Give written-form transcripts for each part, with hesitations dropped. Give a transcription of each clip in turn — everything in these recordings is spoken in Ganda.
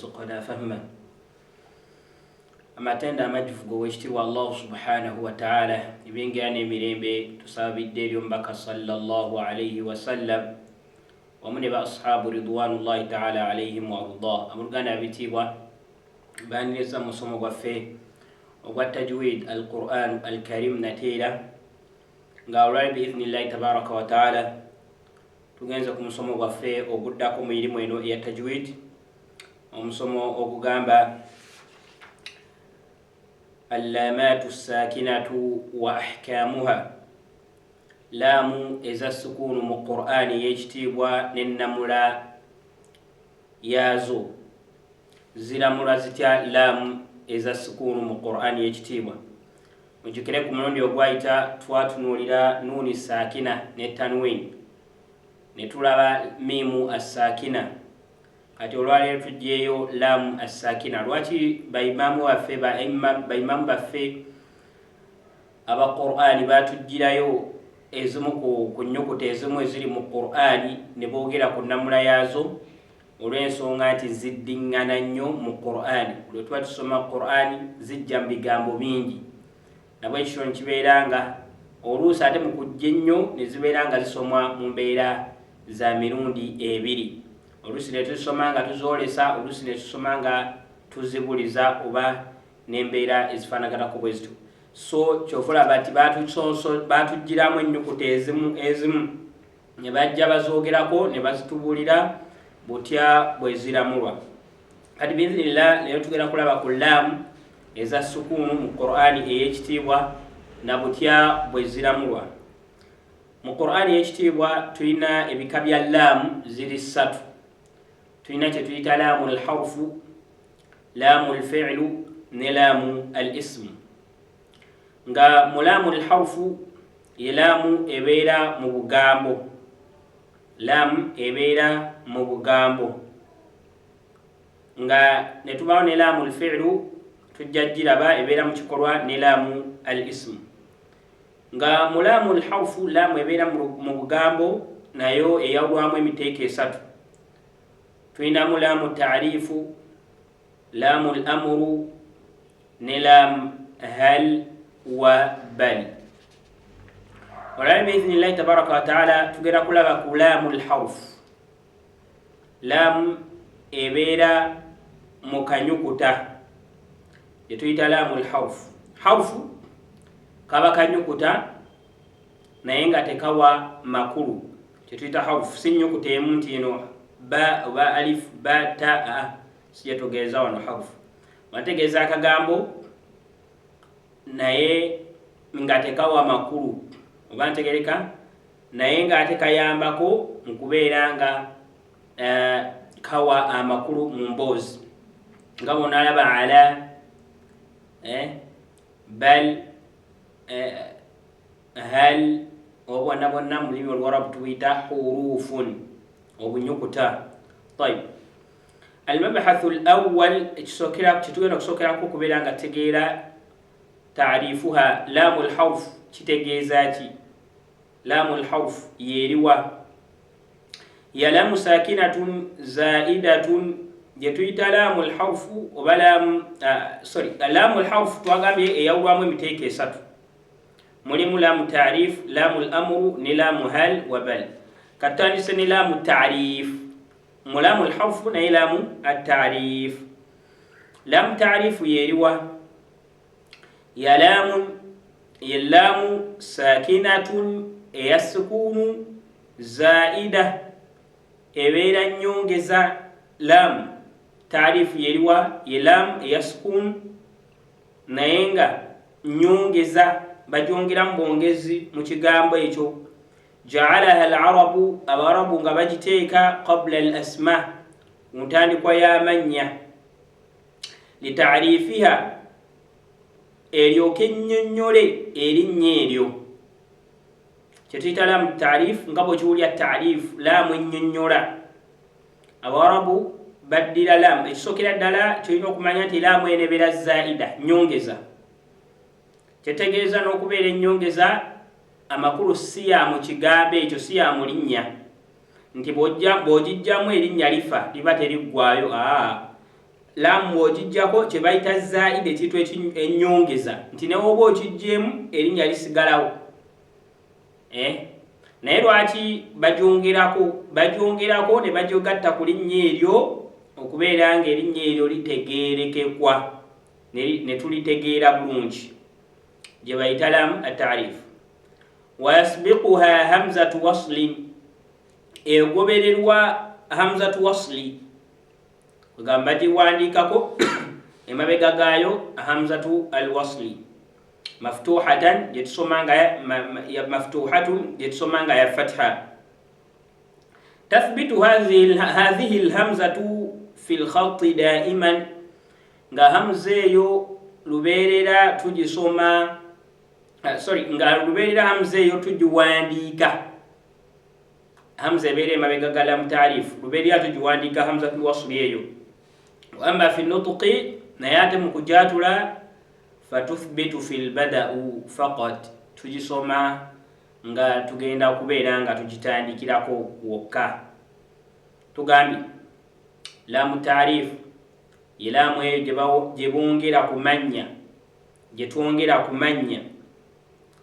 وارزقنا فهما amatenda amajivugo wekitiibwa Allah subhanahu wa ta'ala ibingane mirembe tusabidde eri omubaka sallallahu alayhi wa sallam wamune ba ashabu ridwanullahi ta'ala alayhim wa arda amugana abitiibwa baniriza musomo gwaffe ogwa tajwid al-Qur'an al-Karim natera nga olwali biidhnillahi tabaraka wa ta'ala tugenza ku musomo gwaffe oguddako mu irimu eno ya tajwid omusomo ogugamba اللامات الساكنة وأحكامها لام إذا السكون من القرآن يجتيبوا ننملا يازو زلملا زتيا لام إذا السكون من القرآن يجتيبوا مجكريكم نوندي وغوايتا تواتنوللا نون الساكنة نتنوين نتولى ميم الساكنة kati olwaleero tujjeeyo laamu assakina lwaki baimamu baffe aba Qur'ani batujjirayo ezimu ku nnyukuta ezimu eziri mu Qur'ani ne boogera ku nnamula yaazo olw'ensonga nti ziddiŋŋana nnyo mu Qur'ani. Lwe tuba tusoma Qur'ani zijja mu bigambo bingi nabwe ekiro nikibeera nga oluusi ate mu kujja ennyo ne zibeera nga zisomwa mu mbeera za mirundi ebiri. Oluusi ne tusoma nga tuzoolesa, oluusi ne tusoma nga tuzibuliza oba n'embeera ezifaanaganako bwe zityo. So ky'olaba nti baatuggyiramu ennyukuta ezimu ne bajja bazoogerako ne bazitubuulira butya bwe ziramulwa. Kati biidhnillah leero tugenda kulaba ku laamu eza sukuunu mu Qur'ani ey'ekitiibwa na butya bwe ziramulwa. Mu Qur'ani ey'ekitiibwa tulina ebika bya laamu ziri ssatu. tulina kye tuyita laamu al-harfu, laamu al-fi'lu ne laamu al-ismu. Nga mu laamu al-harfu ye laamu ebeera mu bugambo, laamu ebeera mu bugambo. Nga ne tubaawo ne laamu al-fi'lu tujja giraba ebeera mu kikolwa ne laamu al-ismu. Nga mu laamu al-harfu laamu ebeera mu bugambo nayo eyawulwamu emiteeko esatu. tulinamu laamu taarifu, laamu al-amru ne laamu hal wa bal. Olwali biidhnillahi tabaraka wa ta'ala tugenda kulaba ku laamu al-harfu. Laamu ebeera mu kanyukuta ye tuyita laamu al-harfu. Harfu kaba kanyukuta naye nga tekawa makulu kye tuyita harfu, si nnyukuta emu nti eno ba oba alif ba ta sijatogeeza wano harfu. Bategeeza akagambo naye nga tekawa makulu oba ntegereka naye nga ate kayambako mu kubeera nga kawa amakulu mu mboozi nga bonalaba ala bal hal obwonna bwonna mu lulimi olwarabu tubuyita hurufun obunyukuta. Tayib, almabahathu al-awwal kitugenda kusookerako kubeera nga tegeera taarifuha. Laamu al-harfu kitegeeza ki? Laamu al-harfu yeeriwa? Ya laamu sakinatun zaidatun gye tuyita laamu al-harfu oba laamu al-harfu twagambye eyawulwamu emiteeko esatu. Mulimu laamu taarif, laamu al-amru ne laamu hal wa bal. katandise ne laamu taarif. Mu laamu al-harfu naye laamu at-taarif. Laamu taarifu yeeriwa? Ya laamu sakinatun eya sukuunu zaida ebeera nnyongeza. Laamu taarifu yeeriwa? Ye laamu eya sukuunu naye nga nnyongeza, bagyongeramu bwongezi mu kigambo ekyo. Ja'alaha al-arabu, abarabu nga bagiteeka qabla al-asma, mu ntandikwa y'amannya. Litaarifiha, eryoke ennyonnyole erinnya eryo. Kye tuyita laamu taarif nga bwe kiwulya taarif, laamu ennyonnyola. Abarabu baddira laamu. Ekisookera ddala tulina okumanya nti laamu eno ebeera zaida, nnyongeza. Kyetegeeza n'okubeera ennyongeza amakulu si ya mu kigambo ekyo, si ya mu linnya nti bw'ogijjamu erinnya lifa liba teriggwaayo. lamu ogijjako kye bayita zaidi ekintu ennyongeza nti newoba okijjeemu erinnya lisigalawo. Naye lwaki bagyongerako ne bagyogatta ku linnya eryo okubeera nga erinnya eryo litegeerekekwa ne tulitegeera bulungi, gye bayita lamu ataarifu. Wayasbiquha hamzatu waslin, egobererwa hamzatu wasli, kugamba giwandiikako emabega gaayo hamzatu alwasli maftuhatan gyetusoma nga ya fatha. tathbitu hadhihi alhamzatu fi lkhati daiman, nga hamza eyo lubeerera tugisoma nga lubeerera hamza eyo tugiwandiika. Hamza ebeera emabega ga lamu taarifu, lubeerera tugiwandiika hamzatul wasli eyo. Amma fi nutuqi, naye ate mu kujaatula fatuthbitu fi lbada'u faqat, tugisoma nga tugenda okubeera nga tugitandikirako wokka. Tugambye lamu taarifu ye laamu eyo gye bongera ku mannya, gye twongera ku mannya.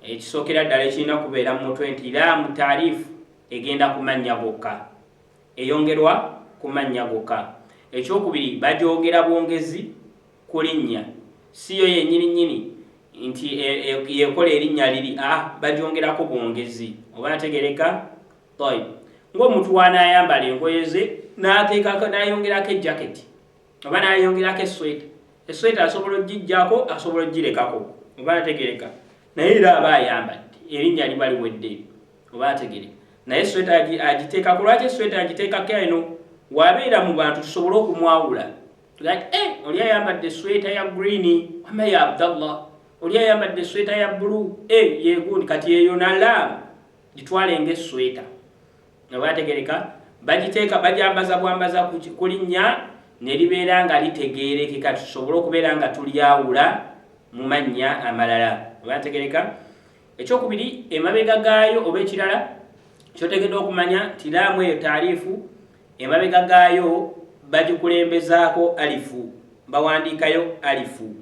Ekisookera ddala ekirina kubeera mu mutwe nti laamu taarifu egenda ku mannya gokka, eyongerwa ku mannya gokka. Ekyokubiri, bagyongera bwongezi ku linnya, si yo yennyini nti yekola erinnya liri, bagyongerako bwongezi. Oba nategereka? Tayib. Ng'omuntu wanaayambala engoye ze n'ayongerako ejaketi oba n'ayongerako esweta. Esweta asobola ogijjako, asobola ogirekako. Oba nategereka? Naye era aba ayambadde, erinnya liba liwedde. Oba nategereka? Naye esweta agiteekako. Lwaki esweta agiteekako eno? Wabeera mu bantu tusobole okumwawula. Tugati oli ayambadde esweta ya green, wama ya Abdallah. Oli ayambadde esweta ya blue, yegundi. Kati eyo na laamu gitwale ng'esweta. Oba nategereka? Bagiteeka bajambaza bwambaza ku linnya ne libeera nga litegeerekeka, tusobole okubeera nga tulyawula mu mannya amalala. Oba nategereka? Ekyokubiri, emabega gaayo oba ekirala kyotegedde okumanya nti laamu eyo taarifu, emabega gaayo bagikulembezaako alifu, bawandiikayo alifu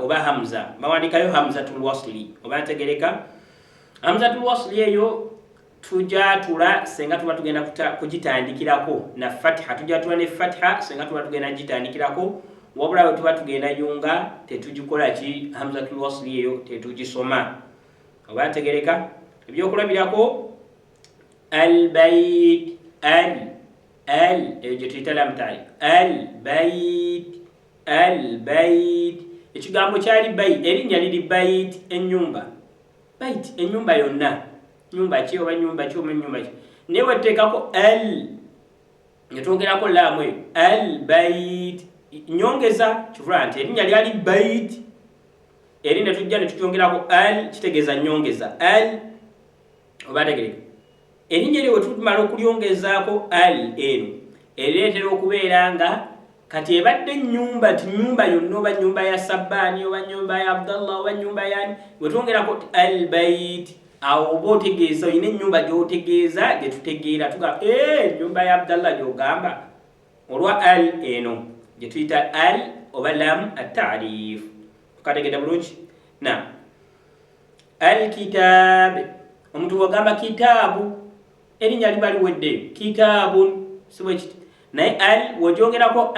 oba hamza, bawandiikayo hamzatul wasli. Oba nategereka? Hamzatul wasli eyo tujaatula senga tuba tugenda kugitandikirako na fatha, tujaatula ne fatha senga tuba tugenda gitandikirako, wabula bwe tuba tugenda yunga tetugikola ki hamzatul wasli eyo tetugisoma. Oba nategereka? Ebyokulabirako albayt, eyo gye tuyita lamu taarifu, albayt. Ekigambo kyali bayit, erinnya liri bayit, ennyumba. Bayit ennyumba yonna, nyumba ki oba nyumba ki oba nyumba ki. Naye wetuteekako nga twongerako laamu eyo, albayt, nyongeza kivula nti erinnya lyali bayit, eri ne tujja ne tukyongerako kitegeeza nyongeza oba tegereka. Erinnya eryo we tumala okulyongezaako eno ereetera okubeera nga kati ebadde nyumba, ti nyumba yonna oba nyumba ya Sabbaani oba nyumba ya Abdallah oba nyumba yani, we twongerako albayt, awo oba otegeeza olina ennyumba gy'otegeeza gye tutegeera tugamba nyumba ya Abdallah gy'ogamba, olwa eno gye tuyita oba lamu ataarifu. Tukategedde bulungi? Na alkitab, omuntu bw'ogamba kitaabu erinnya liba liweddeyo, kitaabun, si bwe kiti. Naye w'ogyongerako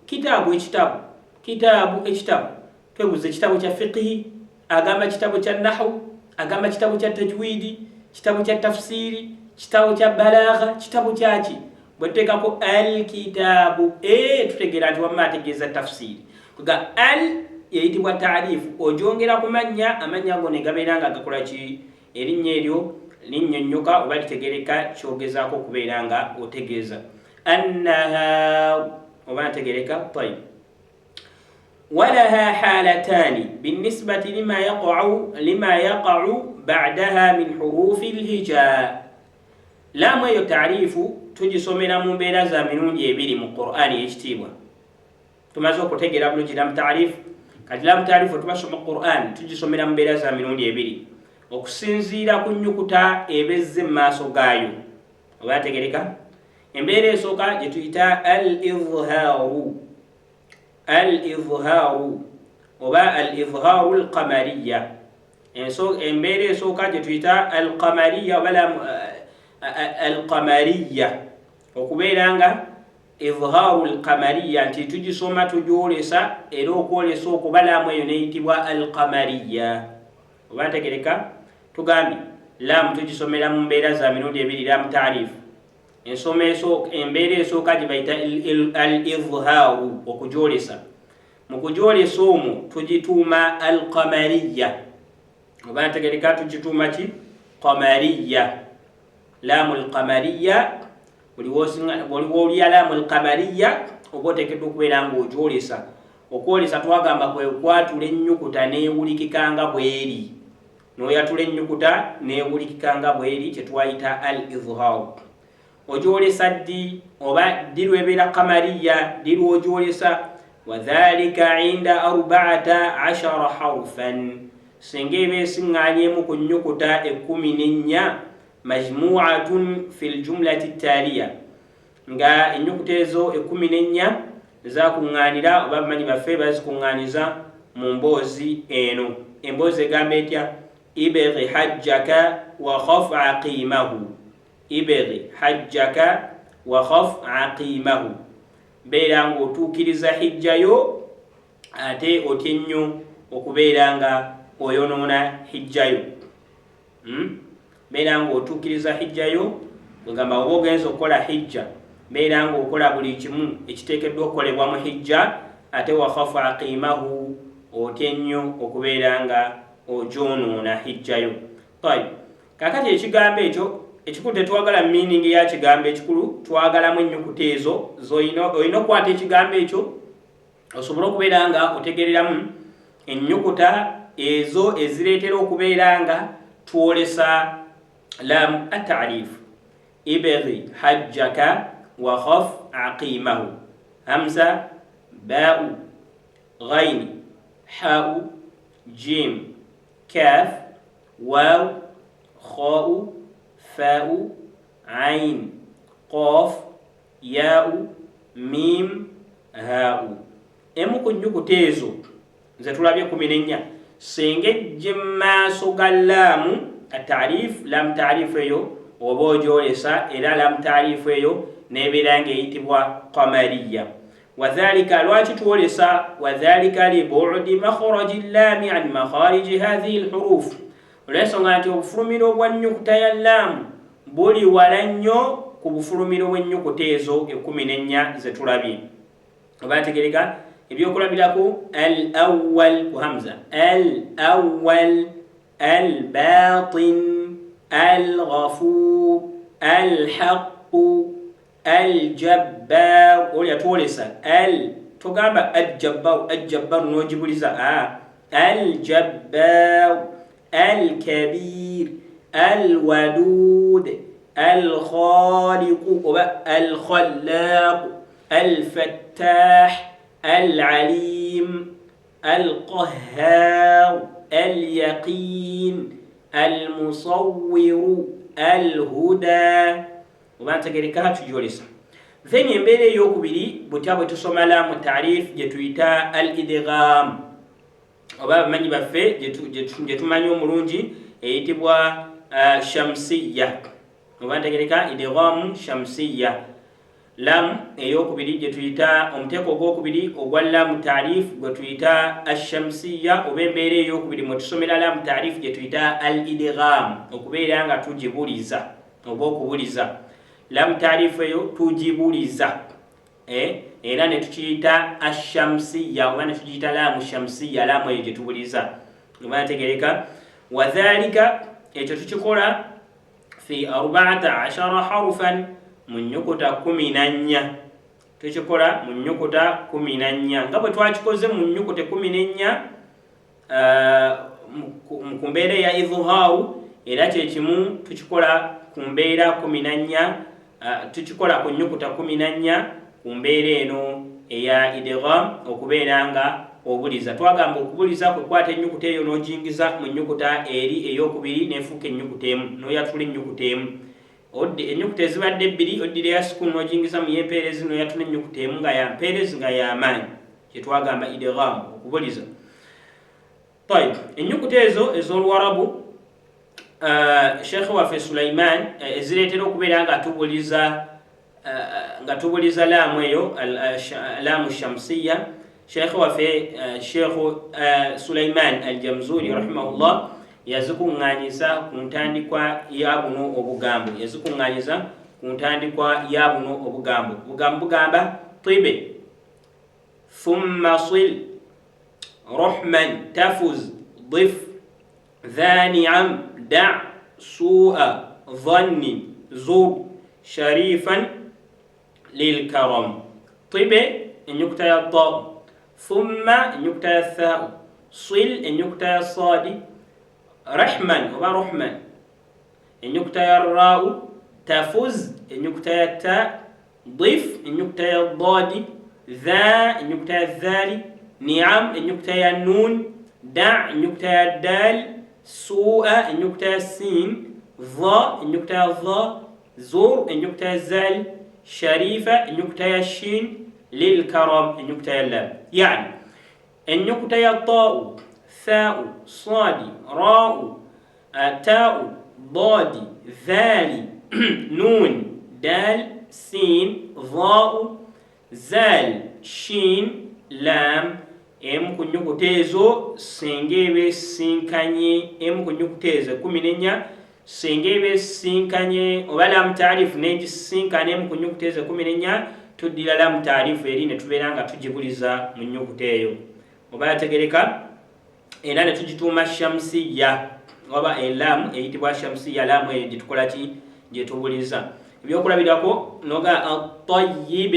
kitaabu, ekitabu twebuuza ekitabu kya fiqhi, agamba kitabu kya nahwu, agamba kitabu kya tajwidi, kitabu kya tafsiri, kitabu kya balagha, kitabu kyaki. Bwe tuteekako alkitaabu tutegeera nti wamma ategeeza tafsiri. Kuga yeyitibwa taarifu, ogyongera ku mannya, amannya ago ne gabeera nga gakola ki, erinnya eryo linnyonnyoka oba litegereka kyogezaako okubeera nga otegeeza. Annaha oba nategereka? Tayib. Walaha halataani binisbati lima yaqa'u ba'daha min hurufi lhija. Laamu eyo taarifu tugisomera mu mbeera za mirundi ebiri mu Qur'ani ekitiibwa. Tumaze okutegeera bulungi laamu taarifu. Kati laamu taarifu tubasoma Qur'ani tugisomera mu mbeera za mirundi ebiri okusinziira ku nnyukuta ebezze mu maaso gaayo. Oba yategereka? Embeera esooka gye tuyita al-izhaaru. al-izharu oba al-izharu al-qamariya. Embeera esooka gye tuyita al-qamariya oba al-qamariya, okubeera nga izharu al-qamariya nti tugisoma tugyolesa, era okwolesa okuba laamu eyo neyitibwa al-qamariya. Oba ntegereka? Tugambye laamu tugisomera mu mbeera za mirundi ebiri, laamu taarifu. Embeera esooka gye bayita al-izharu, okugyolesa. Mu kugyolesa omwo tugituuma al-qamariya. Oba ntegereka? Tugituuma ki? Qamariya. Laamu al-qamariya, waliwo olya laamu al-qamariya oba oteekeddwa okubeera ng'ogyolesa. Okwolesa twagamba kwe kwatula ennyukuta neewulikikanga bweri. N'oyatula ennyukuta neewulikikanga bweri, kye twayita al-izharu. Ogyolesa ddi? Oba ddi lwebeera qamariya, ddi lwogyolesa? Wadhalika inda 14 harfan, singa eba esiŋŋaanyeemu ku nnyukuta 14 majmu'atun fil jumlati ttaliya, nga ennyukuta ezo 14 zakuŋŋaanira oba abamanyi baffe bazikuŋŋaaniza mu mboozi eno. Emboozi egamba etya? ibghi hajjaka wa khaf aqimahu. Ibghi hajjaka wa khaf aqimahu, beera ng'otuukiriza hijjayo ate otye nnyo okubeera nga oyonoona hijjayo. Beera ng'otuukiriza hijjayo, kwegamba oba ogenza okukola hijja, beera ng'okola buli kimu ekiteekeddwa okukolebwa mu hijja, ate wa khaf aqimahu, otye nnyo okubeera nga ogyonoona hijjayo. Kaakati ekigambo ekyo ekikulu tetwagala meaning ya kigambo ekikulu, twagalamu ennyukuta ezo olina okukwata ekigambo ekyo osobole okubeera nga otegereramu ennyukuta ezo ezireetera okubeera nga twolesa laamu at-ta'rif. ibghi hajjaka wa khaf aqimahu. Hamza, baa'u, ghayn, haa'u, jim, kaf, waaw, khaa'u, faa'u, ayn, qaf, yaa'u, mim, haa'u. Emu ku nnyukuta ezo nze tulabye 14 singa ejje mu maaso ga laamu at-ta'rif, laamu taarifu eyo oba ogyolesa, era laamu taarifu eyo nebeera ng'eyitibwa qamariya. Wadhalika, lwaki twolesa? Wadhalika li bu'di makhraji llaami an makhariji hadhihi al-huruf, olw'ensonga nti obufulumiro bwa nnyukuta ya laamu buli wala nnyo ku bufulumiro bw'ennyukuta ezo 14 ze tulabye. Oba ntegereka? ebyokulabirako al-awwal ku hamza, al-awwal, al-batin, al-ghafur, al-haqqu, al-jabbar. Oli atwolesa al, togamba al-jabbar, al-jabbar n'ogibuliza al-jabbar, al-kabir, al-wadud, al-khaliq oba al-khallaq, al-fattah, al-alim, al-qahhar, al-yaqin, al-musawwir, al-huda. Oba ntegereka tugyolesa. Then embeera ey'okubiri butya bwe tusoma laamu taarif gye tuyita al-idgham, oba abamanyi baffe gye tumanyi omulungi eyitibwa shamsiya. Oba ntegereka idgham shamsiya. Laamu ey'okubiri gye tuyita omuteeko ogw'okubiri ogwa laamu taarif gwe tuyita ashamsiya, oba embeera ey'okubiri mwe tusomera laamu taarif gye tuyita al-idgham, okubeera nga tugibuliza oba okubuliza. Laamu taarifu eyo tugibuliza, era ne tukiyita ashamsiya oba ne tukiyita laamu shamsiya, laamu eyo gye tubuliza. Oba ntegereka? Wadhalika, ekyo tukikola fi 14 harufan, mu nnyukuta 14. Tukikola mu nnyukuta 14 nga bwe twakikoze mu nnyukuta 14 ku mbeera ya idhharu, era kyekimu tukikola ku mbeera 14, tukikola ku nnyukuta 14 ku mbeera eno eya idgham, okubeera nga obuliza. Twagamba okubuliza kwe kwata ennyukuta eyo n'ogiyingiza mu nnyukuta eri ey'okubiri nefuuka ennyukuta emu, n'oyatula ennyukuta emu. Ennyukuta ezibadde 2 oddira eya sukuni n'ogiyingiza mu y'empeerezi n'oyatula ennyukuta emu nga ya mpeerezi nga y'amaanyi, etwagamba idgham okubuliza. طيب ennyukuta ezo ez'Oluwarabu Sheikh waffe Sulaiman ezireetera okubeera nga tubuliza laamu eyo laamu shamsiya. Sheikh waffe Sheikh Sulaiman al-Jamzuri rahimahullah yazikuŋŋaanyiza ku ntandikwa ya buno obugambo, obugambo bugamba tibe thumma sil rahman tafuz ضف ذا نعم دع سوء ظن زور شريفا للكرم. طيب النكتة يا الطاء، ثم النكتة يا الثاء، صل النكتة يا الصاد، رحمن وما رحمن النكتة يا الراء، تفز النكتة يا التاء، ضف النكتة يا الضاد، ذا النكتة يا الذال، نعم النكتة يا النون، دع النكتة يا الدال، سوء النكتة يا السين، ظا النكتة يا الظا، زور النكتة يا الزال، شريفة النكتة يا الشين، للكرم النكتة يا اللام. يعني النكتة يا الطاء، ثاء، صاد، راء، تاء، ضاد، ذال، نون، دال، سين، ظاء، زال، شين، لام. Emu ku nnyukuta ezo singa eba esinkanye, emu ku nnyukuta ezo 14 singa eba esinkanye oba laamu taarifu n'egisinkana emu ku nnyukuta ezo 14, tuddira laamu taarifu eri ne tubeera nga tugibuliza mu nnyukuta eyo. Oba yategereka era ne tugituuma shamsiya, oba elaamu eyitibwa shamsiya, laamu eyo gye tukola ki, gye tubuliza. Ebyokulabirako noga at-tayyib,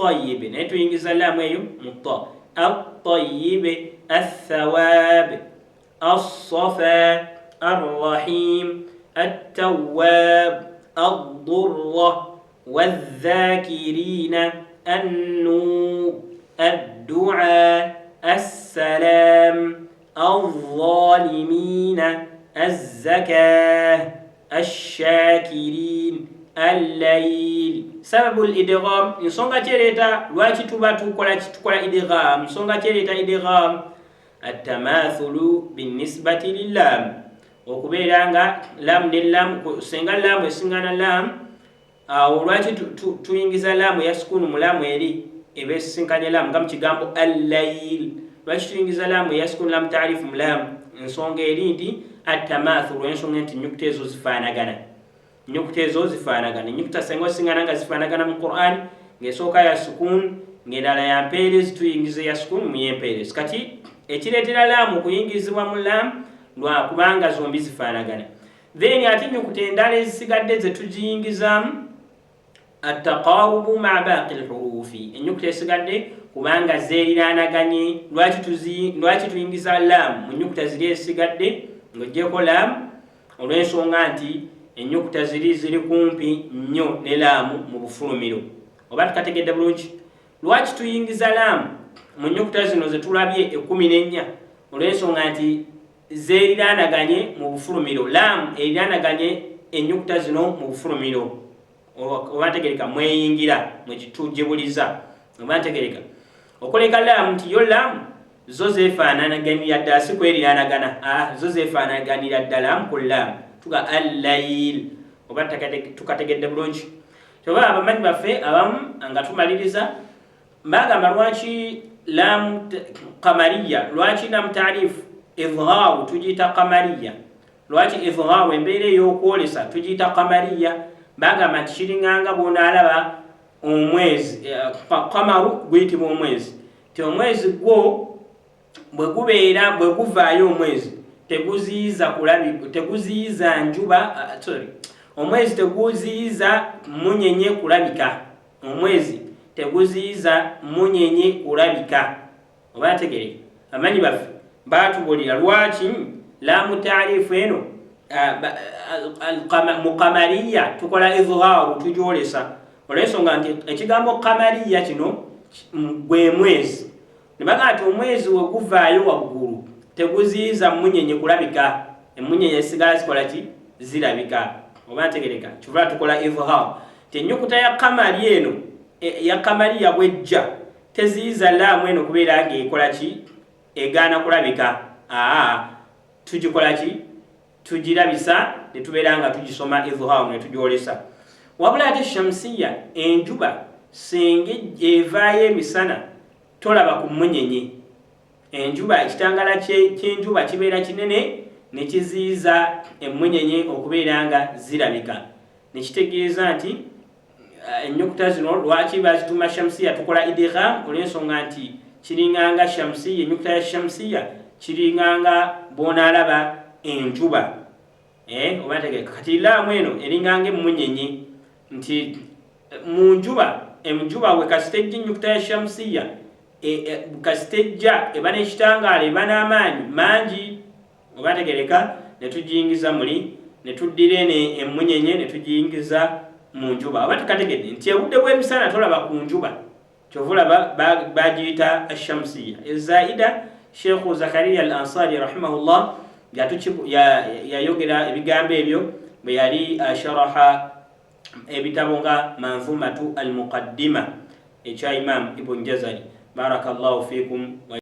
طيب نيتو ينجز اللام ايو مطا الطيب الثواب الصفا الرحيم التواب الضر والذاكرين النور الدعاء السلام الظالمين الزكاة الشاكرين الليل. سبب الإدغام nsonga kyereta lwaki tuba tukola idgham, nsonga kyereta idgham atamathulu binisbati lillam, okubeera nga lam ne lam senga lam esingana lam, awo lwaki tuyingiza lam ya sukunu mu lam eri eba esinkanye lam nga mu kigambo al-layl. Lwaki tuyingiza lam ya sukunu lam taarifu mu lam? Ensonga eri nti atamathulu, ensonga nti nnyukuta ezo zifaanagana, nnyukuta ezo zifaanagana. Ennyukuta senga osingana nga zifaanagana mu Qur'an, ng'esooka ya sukun ng'endala ya mpeerezi, tuyingize ya sukun mu yempeerezi. Kati ekireetera laamu okuyingizibwa mu lam lwa kubanga zombi zifaanagana. Then ate ennyukuta endala ezisigadde ze tugiyingizaamu attaqawubu ma'a baaqi alhurufi, ennyukuta esigadde kubanga zeeriraanaganye. Lwaki tuyingiza lam mu nnyukuta ziri ezisigadde ng'oggyeko lam? Olw'ensonga nti ennyukuta ziri kumpi nnyo ne laamu mu bufulumiro. Oba tukategedde bulungi? Lwaki tuyingiza laamu mu nnyukuta zino ze tulabye 14? Olw'ensonga nti zeeriraanaganye mu bufulumiro. Laamu eriraanaganye ennyukuta zino mu bufulumiro. Oba ntegereka mweyingira mwekitugibuliza. Oba ntegereka okoleka laamu nti yo laamu zo zeefaanaganira ddala, si kweriraanagana, zo zeefaanaganira ddala ku laamu. Tuga al-layl. Oba tukategedde bulungi? Kyova abamanyi baffe abamu nga tumaliriza bagamba lwaki laamu qamariya, lwaki laamu taarifu idhaaru tugiyita qamariya, lwaki idhaaru embeera ey'okwolesa tugiyita qamariya? Bagamba nti kiringanga bw'onaalaba omwezi, qamaru guyitibwa omwezi, ti omwezi gwo bwe guvaayo omwezi teguziyiza njuba, omwezi teguziyiza munyenye kulabika, omwezi teguziyiza munyenye kulabika. Oba ntegereka? Amanyi baffe batubulira lwaki laamu taarifu eno mu qamariya tukola idhaaru tugyolesa. Olw'ensonga nti ekigambo qamariya kino gwe mwezi, ne bagamba nti omwezi we guvaayo waggulu teguziyiza munyenye kulabika, emunyenye esigala zikola ki? Zirabika. Oba ntegereka? Kyova tukola idhaaru. Ennyukuta ya qamari eno ya kamaliya bwejja teziiza laamu eno kubeera ng'ekola ki egaana kulabika. Tugikola ki tugirabisa ne tubeera nga tugisoma idhaaru ne tugyolesa. Wabula ate shamsiya enjuba singa evaayo emisana tolaba ku munyenye. Enjuba ekitangala ky'enjuba kibeera kinene ne kiziiza emmunyenye okubeera nga zirabika. Ne kitegeeza nti ennyukuta zino lwaki bazituma shamsiya tukola idgham olw'ensonga nti kiringanga shamsiya, ennyukuta ya shamsiya kiringanga bw'onaalaba enjuba. Oba ntegeka kati laamu eno eringanga emmunyenye nti mu njuba enjuba bwe kasitejja ennyukuta ya shamsiya kasitejja eba n'ekitangaala eba n'amaanyi mangi. Oba ntegereka ne tugiyingiza muli ne tuddira eno emmunyenye ne tugiyingiza mu njuba. Oba tukategedde nti obudde bw'emisana tolaba ku njuba kyova olaba bagiyita ashamsiya. Ezaida Sheikhu Zakariya al Ansari rahimahullah yayogera ebigambo ebyo bwe yali asharaha ebitabo nga manzumatu al muqaddima ekya Imam Ibn Jazari. Barakallahu fikum.